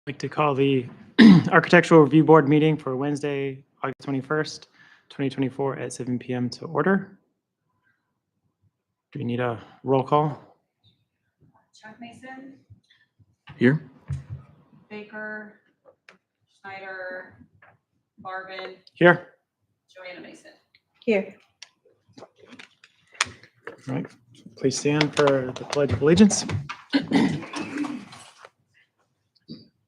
Like to call the Architectural Review Board meeting for Wednesday, August 21st, 2024 at 7 PM to order. Do we need a roll call? Chuck Mason, Here? Baker, Schneider, Marvin, Here. Joanna Mason. Here. All right. Please stand for the Pledge of Allegiance.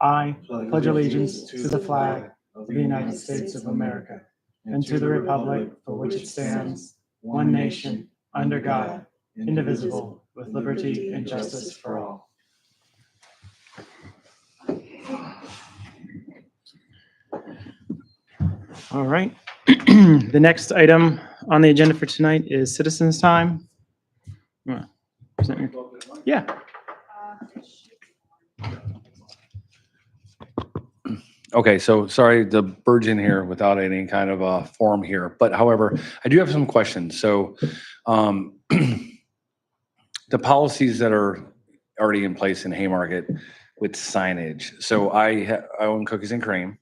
I pledge allegiance to the flag of the United States of America and to the republic for which it stands, one nation, under God, indivisible, with liberty and justice for all. All right. The next item on the agenda for tonight is citizens' time. You wanna present your- Yeah. Okay, so sorry to barge in here without any kind of a form here, but however, I do have some questions. So the policies that are already in place in Haymarket with signage. So I own Cookies and Cream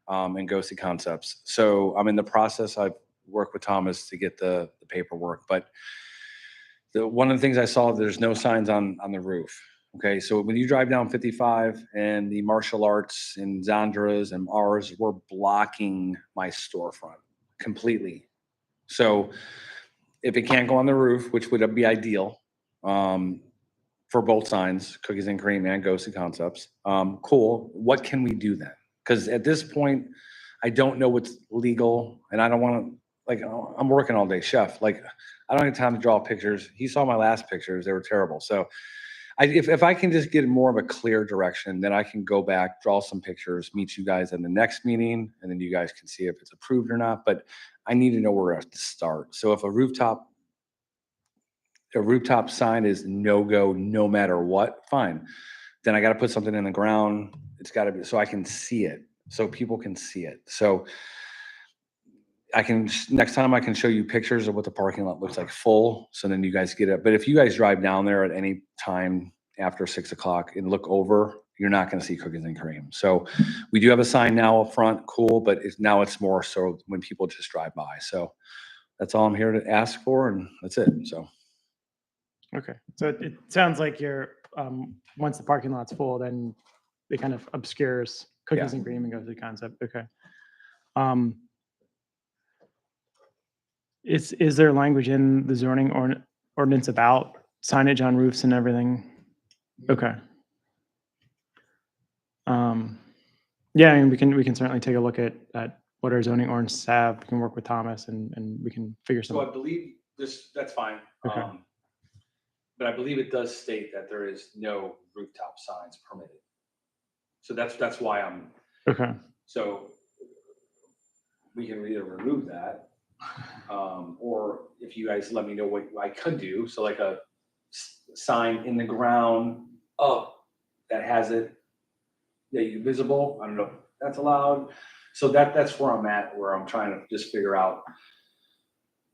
and Ghosty Concepts. So I'm in the process. I've worked with Thomas to get the paperwork, but one of the things I saw, there's no signs on the roof. Okay, so when you drive down 55 and the martial arts and Zandras and ours were blocking my storefront completely. So if it can't go on the roof, which would be ideal for both signs, Cookies and Cream and Ghosty Concepts, cool. What can we do then? Because at this point, I don't know what's legal and I don't want to, like, I'm working all day, chef. Like, I don't have time to draw pictures. He saw my last pictures. They were terrible. So if I can just get more of a clear direction, then I can go back, draw some pictures, meet you guys in the next meeting, and then you guys can see if it's approved or not. But I need to know where to start. So if a rooftop sign is no go, no matter what, fine. Then I got to put something in the ground. It's got to be so I can see it, so people can see it. So next time I can show you pictures of what the parking lot looks like full. So then you guys get it. But if you guys drive down there at any time after 6 o'clock and look over, you're not going to see Cookies and Cream. So we do have a sign now up front. Cool. But now it's more so when people just drive by. So that's all I'm here to ask for. And that's it. So. Okay. So it sounds like you're, once the parking lot's full, then it kind of obscures Cookies Yeah. and Cream and goes to the concept. Okay. Is there language in the zoning ordinance about signage on roofs and everything? Okay. Yeah, I mean, we can certainly take a look at what our zoning ordinances have. We can work with Thomas and we can figure So I something. believe that's fine. Okay. But I believe it does state that there is no rooftop signs permitted. So that's why Okay. so we can either remove that, or if you guys let me know what I could do. So like a sign in the ground up that has it, visible. I don't know if that's allowed. So that's where I'm at, where I'm trying to just figure out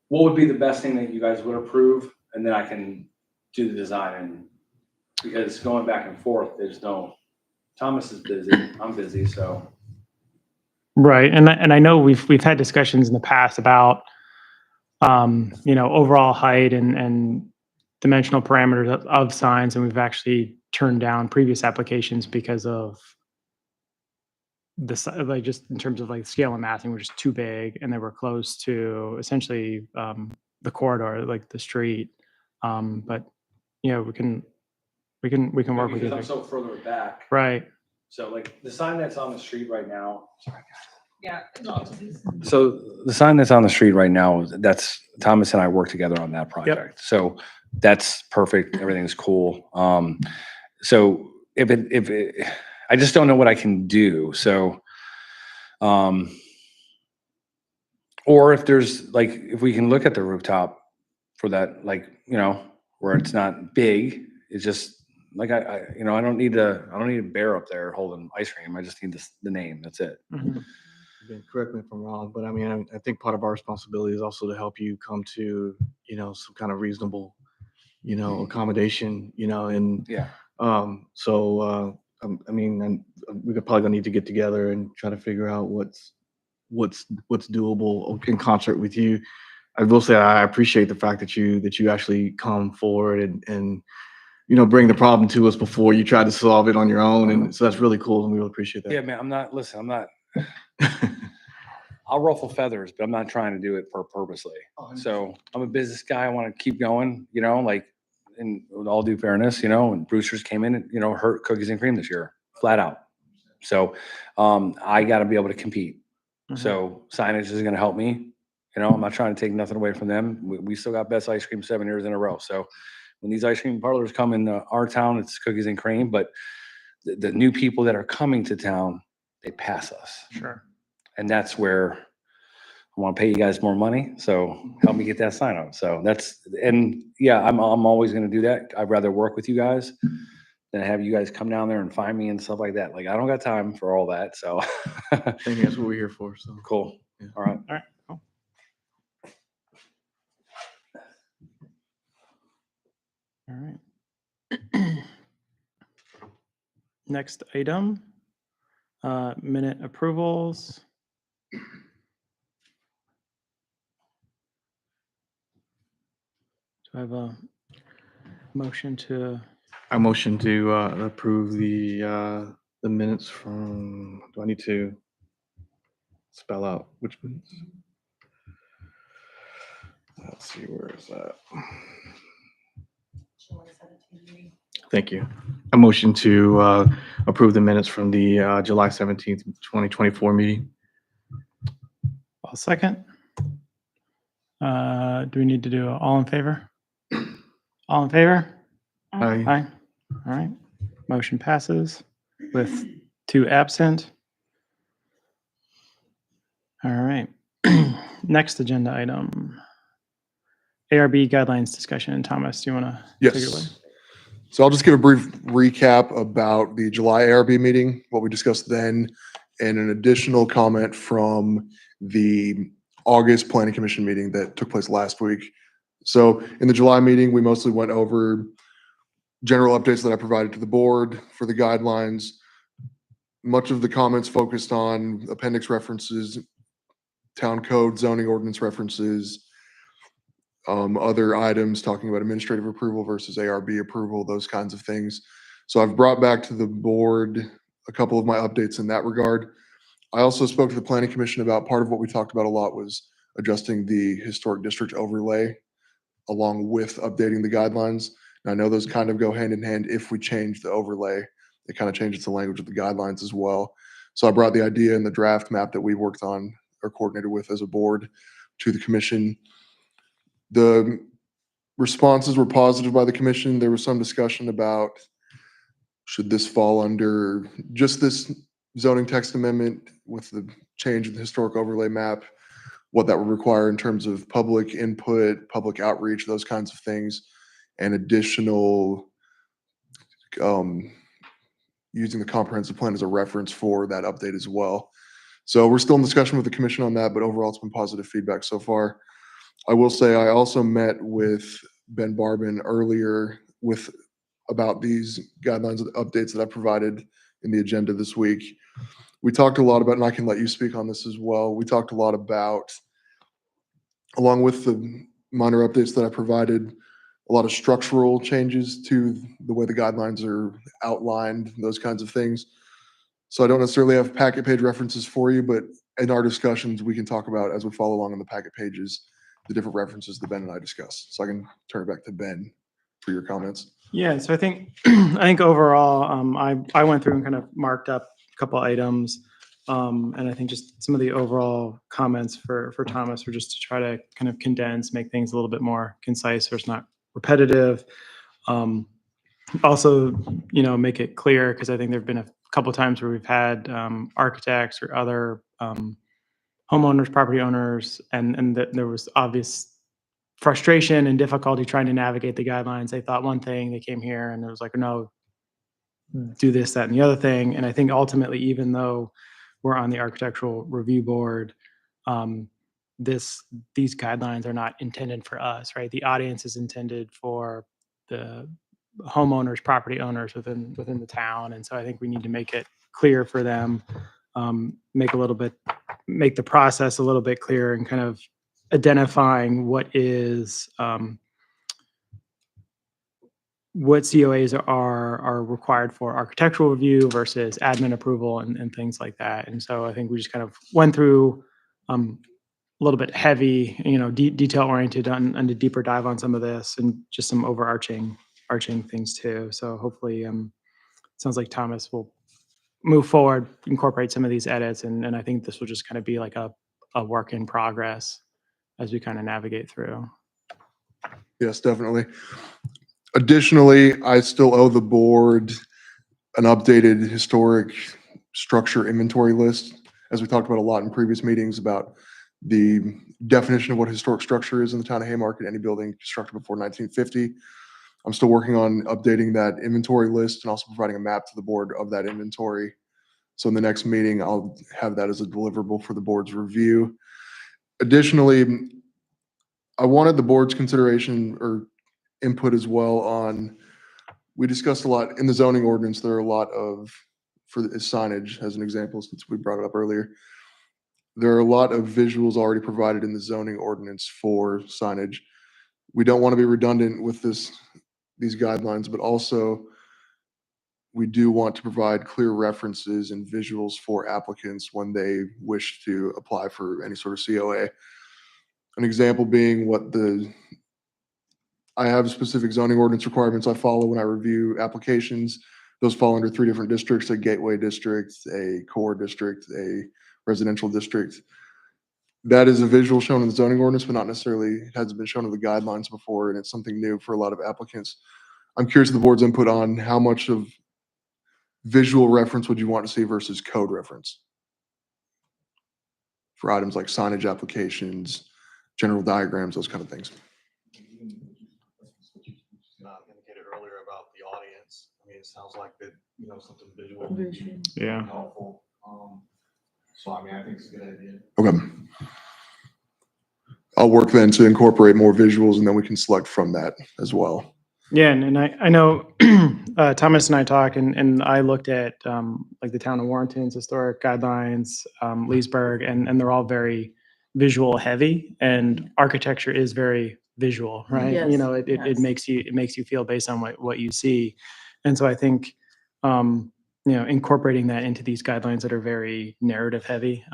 what would be the best thing that you guys would approve, and then I can do the design. And because going back and forth, Thomas is busy, I'm busy, so. Right. And I know we've had discussions in the past about overall height and dimensional parameters of signs, and we've actually turned down previous applications because of like just in terms of like scale and massing were just too big, and they were close to essentially the corridor, like the street. But we can work with Because you. I'm so further back. Right. So like the sign that's on the street right now. Yeah. So the sign that's on the street right now, that's Thomas and I work together on that project. So that's perfect. Everything's cool. So if I just don't know what I can do. So, or if there's like, if we can look at the rooftop for that, like, where it's not big, it's just like, I don't need a bear up there holding ice cream. I just need the name. That's it. Mhm. Again, correct me if I'm wrong, but I mean, I think part of our responsibility is also to help you come to, some kind of reasonable, accommodation, and Yeah. so I mean, and we're probably gonna need to get together and try to figure out what's doable in concert with you. I will say I appreciate the fact that you actually come forward and bring the problem to us before you try to solve it on your own, and so that's really cool, and we really appreciate Yeah, that. man, I'm not, I'll ruffle feathers, but I'm not trying to do it purposely. So I'm a business guy. I want to keep going, like, and with all due fairness, and Brewster's came in and, hurt cookies and cream this year, flat out. So I got to be able to compete. Mhm. So signage is going to help me. I'm not trying to take nothing away from them. We still got best ice cream 7 years in a row. So when these ice cream parlors come in our town, it's cookies and cream. But the new people that are coming to town, they pass us. Sure. And that's where I want to pay you guys more money. So help me get that sign up. So I'm always going to do that. I'd rather work with you guys than have you guys come down there and find me and stuff like that. Like, I don't got time for all that. So Same here, that's what we're here for, so. cool. Yeah. All right. All right. Cool. All right. Next item, minute approvals. Do I have a motion to, I motion to approve the minutes from, do I need to spell out which minutes? Let's see, where is that? July 17th meeting. Thank you. A motion to approve the minutes from the July 17th, 2024 meeting. I'll second. Do we need to do all in favor? All in favor? Aye. Aye. All right. Motion passes with 2 absent. All right. Next agenda item. ARB guidelines discussion. And Thomas, do you want to take it away? Yes. So I'll just give a brief recap about the July ARB meeting, what we discussed then, and an additional comment from the August Planning Commission meeting that took place last week. So in the July meeting, we mostly went over general updates that I provided to the board for the guidelines. Much of the comments focused on appendix references, town code, zoning ordinance references, other items talking about administrative approval versus ARB approval, those kinds of things. So I've brought back to the board a couple of my updates in that regard. I also spoke to the Planning Commission about part of what we talked about a lot was adjusting the historic district overlay along with updating the guidelines. And I know those kind of go hand in hand. If we change the overlay, it kind of changes the language of the guidelines as well. So I brought the idea in the draft map that we worked on or coordinated with as a board to the commission. The responses were positive by the commission. There was some discussion about should this fall under just this zoning text amendment with the change of the historic overlay map, what that would require in terms of public input, public outreach, those kinds of things, and additional using the comprehensive plan as a reference for that update as well. So we're still in discussion with the commission on that, but overall it's been positive feedback so far. I will say I also met with Ben Barbin earlier about these guidelines updates that I provided in the agenda this week. We talked a lot about, and I can let you speak on this as well. We talked a lot about, along with the minor updates that I provided, a lot of structural changes to the way the guidelines are outlined, those kinds of things. So I don't necessarily have packet page references for you, but in our discussions, we can talk about as we follow along in the packet pages, the different references that Ben and I discussed. So I can turn it back to Ben for your comments. Yeah, so I think I think overall, I went through and kind of marked up a couple items, and I think just some of the overall comments for Thomas were just to try to kind of condense, make things a little bit more concise, so it's not repetitive. Also, make it clear because I think there've been a couple times where we've had architects or other homeowners, property owners, and that there was obvious frustration and difficulty trying to navigate the guidelines. They thought one thing, they came here and it was like, no, do this, that, and the other thing. And I think ultimately, even though we're on the architectural review board, these guidelines are not intended for us, right? The audience is intended for the homeowners, property owners within the town. And so I think we need to make it clear for them, make the process a little bit clearer and kind of identifying what COAs are required for architectural review versus admin approval and things like that. And so I think we just kind of went through a little bit heavy, detail oriented on a deeper dive on some of this and just some overarching things too. So hopefully, sounds like Thomas will move forward, incorporate some of these edits, and I think this will just kind of be like a work in progress as we kind of navigate through. Yes, definitely. Additionally, I still owe the board an updated historic structure inventory list, as we talked about a lot in previous meetings about the definition of what historic structure is in the town of Haymarket, any building constructed before 1950. I'm still working on updating that inventory list and also providing a map to the board of that inventory. So in the next meeting, I'll have that as a deliverable for the board's review. Additionally, I wanted the board's consideration or input as well on, we discussed a lot in the zoning ordinance, there are a lot of, for signage as an example, since we brought it up earlier, there are a lot of visuals already provided in the zoning ordinance for signage. We don't want to be redundant with these guidelines, but also we do want to provide clear references and visuals for applicants when they wish to apply for any sort of COA. An example being I have specific zoning ordinance requirements I follow when I review applications. Those fall under 3 different districts: a gateway district, a core district, a residential district. That is a visual shown in the zoning ordinance, but not necessarily, it hasn't been shown in the guidelines before, and it's something new for a lot of applicants. I'm curious of the board's input on how much of visual reference would you want to see versus code reference for items like signage applications, general diagrams, those kind of things. Indicated earlier about the audience. I mean, it sounds like that, something visual. Yeah. Helpful. So I mean, I think it's a good idea. Okay. I'll work then to incorporate more visuals, and then we can select from that as well. Yeah, and I know Thomas and I talked, and I looked at like the town of Warrenton's historic guidelines, Leesburg, and they're all very visual heavy, and architecture is very visual, right? Yes, It yes. makes you feel based on what you see, and so I think incorporating that into these guidelines that are very narrative heavy.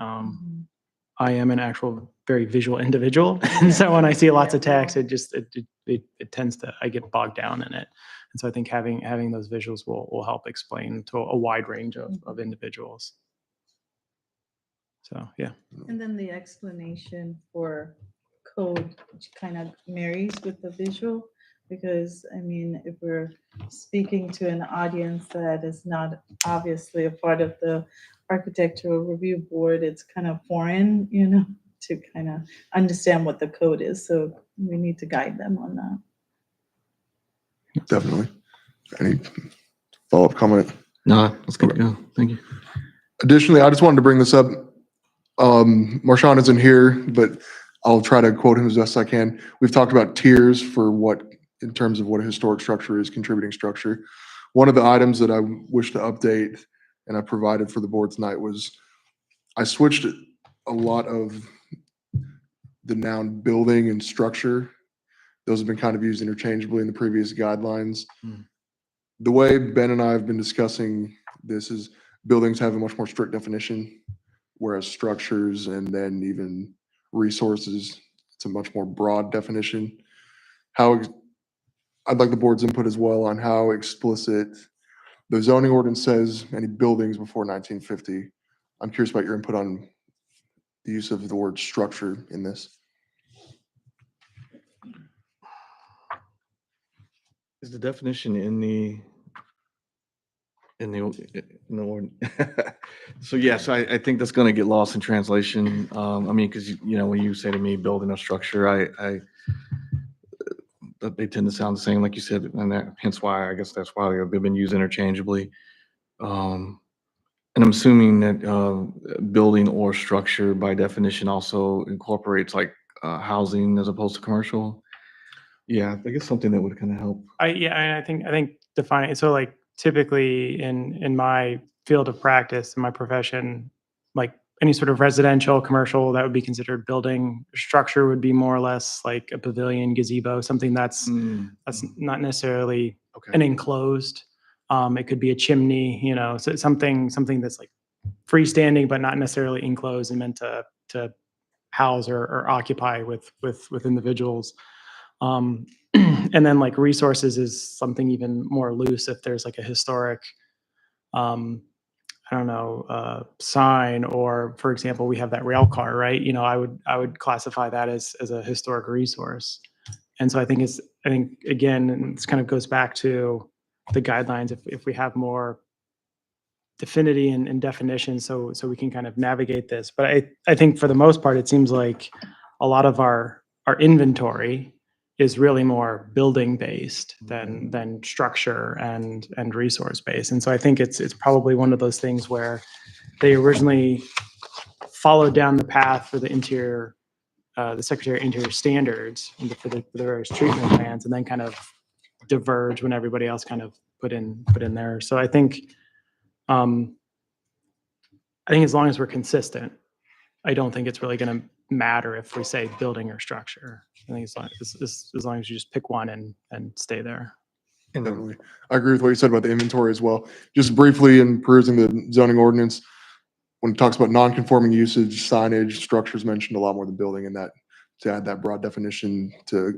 I am an actual very visual individual, and so when I see lots of text, it tends to, I get bogged down in it. And so I think having those visuals will help explain to a wide range of individuals. So, yeah. And then the explanation for code, which kind of marries with the visual, because I mean, if we're speaking to an audience that is not obviously a part of the architectural review board, it's kind of foreign, to kind of understand what the code is. So we need to guide them on that. Definitely. Any follow-up comment? No, that's good to go. Thank you. Additionally, I just wanted to bring this up. Marshawn isn't here, but I'll try to quote him as best I can. We've talked about tiers in terms of what a historic structure is, contributing structure. One of the items that I wish to update and I provided for the board tonight was I switched a lot of the noun building and structure. Those have been kind of used interchangeably in the previous guidelines. The way Ben and I have been discussing this is buildings have a much more strict definition, whereas structures and then even resources, it's a much more broad definition. I'd like the board's input as well on how explicit the zoning ordinance says any buildings before 1950. I'm curious about your input on the use of the word structure in this. Is the definition in the so yes, I think that's going to get lost in translation. I mean, because when you say to me building a structure, they tend to sound the same, like you said, and hence why I guess that's why they've been used interchangeably. And I'm assuming that building or structure by definition also incorporates like housing as opposed to commercial. Yeah, I guess something that would kind of help. I think defining, so like typically in my field of practice, in my profession, like any sort of residential, commercial that would be considered building structure would be more or less like a pavilion, gazebo, something that's not necessarily Okay. an enclosed. It could be a chimney, you know, so something that's like freestanding but not necessarily enclosed and meant to house or occupy with individuals. Um, and then like resources is something even more loose if there's like a historic, um, I don't know, sign, or for example, we have that rail car, right? You know, I would classify that as a historic resource. And so I think again, and this kind of goes back to the guidelines. If we have more definity and definition, so we can kind of navigate this. But I think for the most part, it seems like a lot of our inventory is really more building based than structure and resource based. And so I think it's probably one of those things where they originally followed down the path for the interior, the Secretary of Interior standards for the various treatment plans, and then kind of diverge when everybody else kind of put in there. So um, I think as long as we're consistent, I don't think it's really going to matter if we say building or structure. I think as long as you just pick one and stay there. Definitely. I agree with what you said about the inventory as well. Just briefly in perusing the zoning ordinance, when it talks about non-conforming usage, signage, structures mentioned a lot more than building, in that to add that broad definition to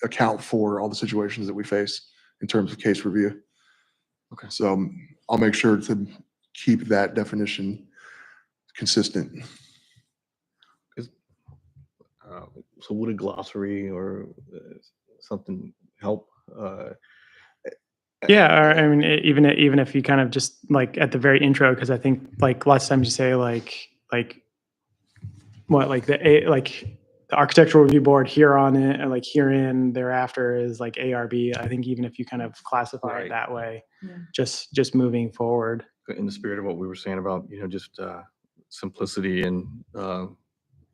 account for all the situations that we face in terms of case review. Okay. So I'll make sure to keep that definition consistent. So would a glossary or something help? Yeah, or I mean, even if you kind of just like at the very intro, because I think like lots of times you say like what like the architectural review board here on it, and like herein thereafter is like ARB. I think even if you kind of classify it Right. that way, Yeah. just moving forward. In the spirit of what we were saying about, just simplicity and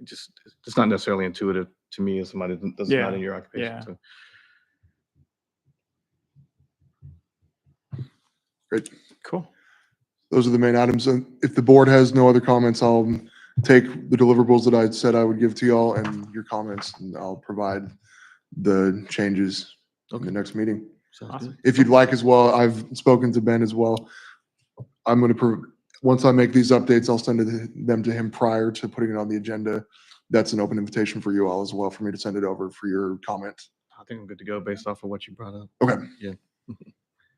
just not necessarily intuitive to me as somebody that's Yeah, not in your occupation. yeah. So Great. Cool. Those are the main items. And if the board has no other comments, I'll take the deliverables that I said I would give to y'all and your comments, and I'll provide the changes in the next meeting. sounds Awesome. good. If you'd like as well, I've spoken to Ben as well. I'm going to, once I make these updates, I'll send them to him prior to putting it on the agenda. That's an open invitation for you all as well, for me to send it over for your comment. I think I'm good to go based off of what you brought up. Okay. Yeah.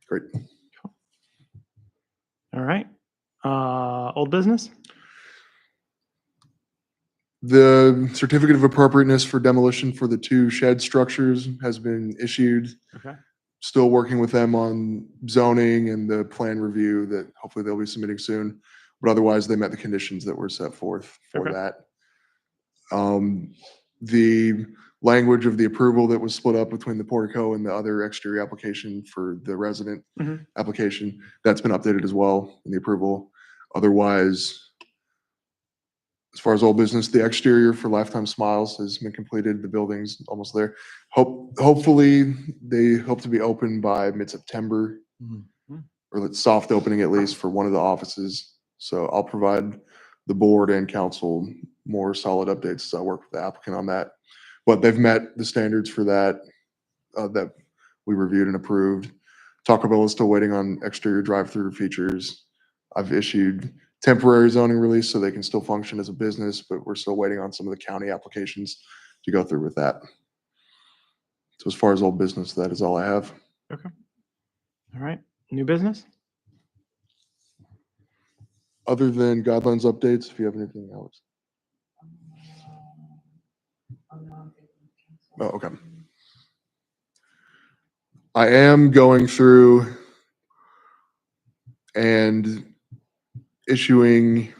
Great. All right. Old business. The certificate of appropriateness for demolition for the two shed structures has been issued. Okay. Still working with them on zoning and the plan review that hopefully they'll be submitting soon. But otherwise, they met the conditions that were set forth for Okay. that. The language of the approval that was split up between the portico and the other exterior application for the resident Mhm. application, that's been updated as well in the approval. Otherwise, as far as old business, the exterior for Lifetime Smiles has been completed. The building's almost there. Hopefully, they hope to be open by mid-September, or let's soft opening at least for one of the offices. So I'll provide the board and council more solid updates as I work with the applicant on that. But they've met the standards for that, that we reviewed and approved. Taco Bell is still waiting on exterior drive-through features. I've issued temporary zoning release so they can still function as a business, but we're still waiting on some of the county applications to go through with that. So as far as old business, that is all I have. All right. New business. Other than guidelines updates, if you have anything else. Oh, okay. I am going through and issuing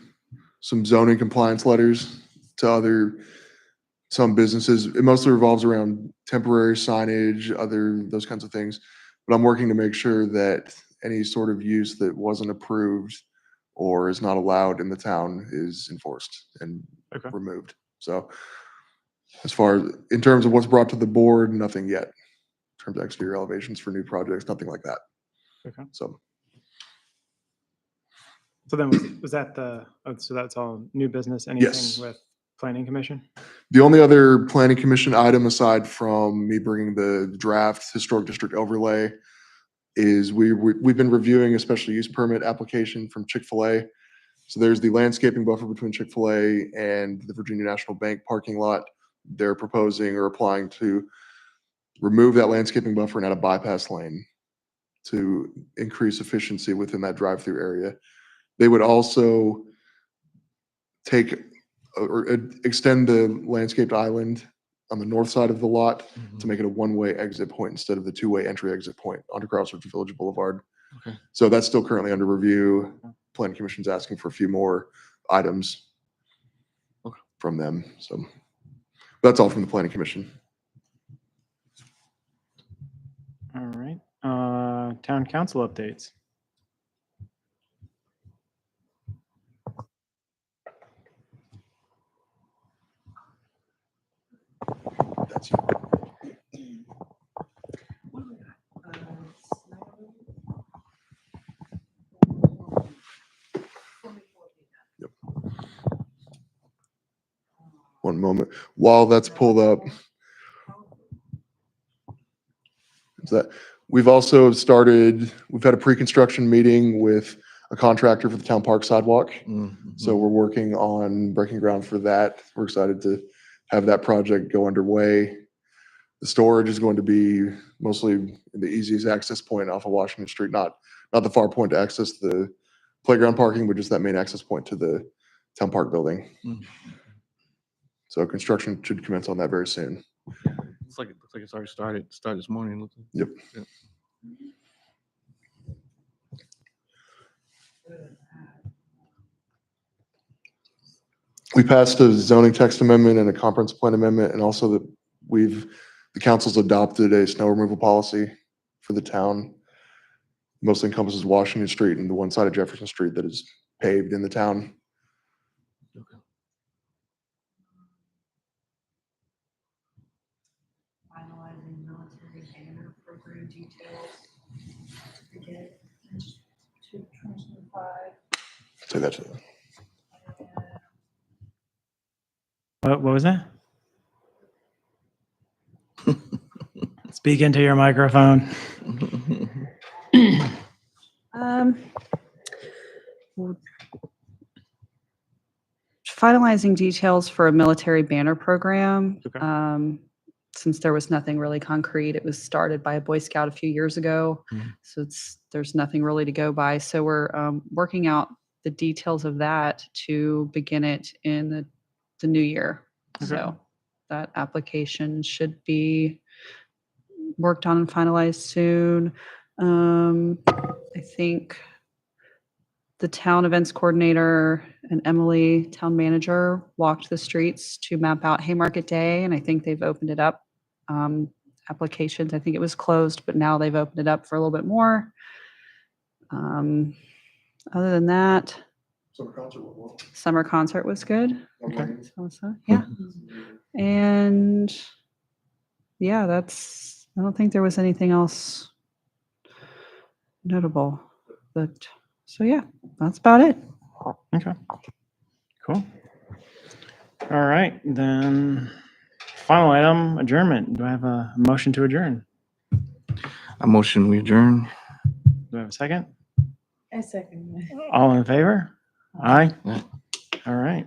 some zoning compliance letters to some businesses. It mostly revolves around temporary signage, those kinds of things. But I'm working to make sure that any sort of use that wasn't approved or is not allowed in the town is enforced and Okay. removed. So as far as in terms of what's brought to the board, nothing yet. terms of exterior elevations for new projects, nothing like that. Okay. So So then was that so that's all new business, Yes. anything with planning commission? the only other planning commission item aside from me bringing the draft historic district overlay is we've been reviewing a special use permit application from Chick-fil-A. So there's the landscaping buffer between Chick-fil-A and the Virginia National Bank parking lot. They're proposing or applying to remove that landscaping buffer and add a bypass lane to increase efficiency within that drive-through area. They would also take or extend the landscaped island on the north side of the lot to make it a one-way exit point instead of the two-way entry exit point onto Crossroads Village Boulevard. Okay. So that's still currently under review. Planning Commission's asking for a few more items Okay. from them. So that's all from the Planning Commission. All right. Town council updates. That's one moment. While that's pulled up, is that we've also started, we've had a pre-construction meeting with a contractor for the town park sidewalk. So we're working on breaking ground for that. We're excited to have that project go underway. The storage is going to be mostly the easiest access point off of Washington Street, not the far point to access the playground parking, but just that main access point to the town park building. So construction should commence on that very soon. Looks like it's already started this morning. Looks like. Yep. Yep. We passed a zoning text amendment and a comprehensive plan amendment, and also that the council's adopted a snow removal policy for the town. Mostly encompasses Washington Street and the one side of Jefferson Street that is paved in the town. Finalizing military banner program details. Again, 2025. Say that to them. What was that? Speak into your microphone. Finalizing details for a military banner program. Okay. Since there was nothing really concrete, it was started by a Boy Scout a few years ago. So there's nothing really to go by. So we're working out the details of that to begin it in the new year. Okay. So that application should be worked on and finalized soon. I think the town events coordinator and Emily, town manager, walked the streets to map out Haymarket Day, and I think they've opened it up. Applications, I think it was closed, but now they've opened it up for a little bit more. Other than that, summer concert was good. Okay. So, yeah. And yeah, I don't think there was anything else notable, but so yeah, that's about it. Okay. Cool. All right, then final item, adjournment. Do I have a motion to adjourn? I motion we adjourn. Do I have a second? I second that. All in favor? Aye. Yeah. All right.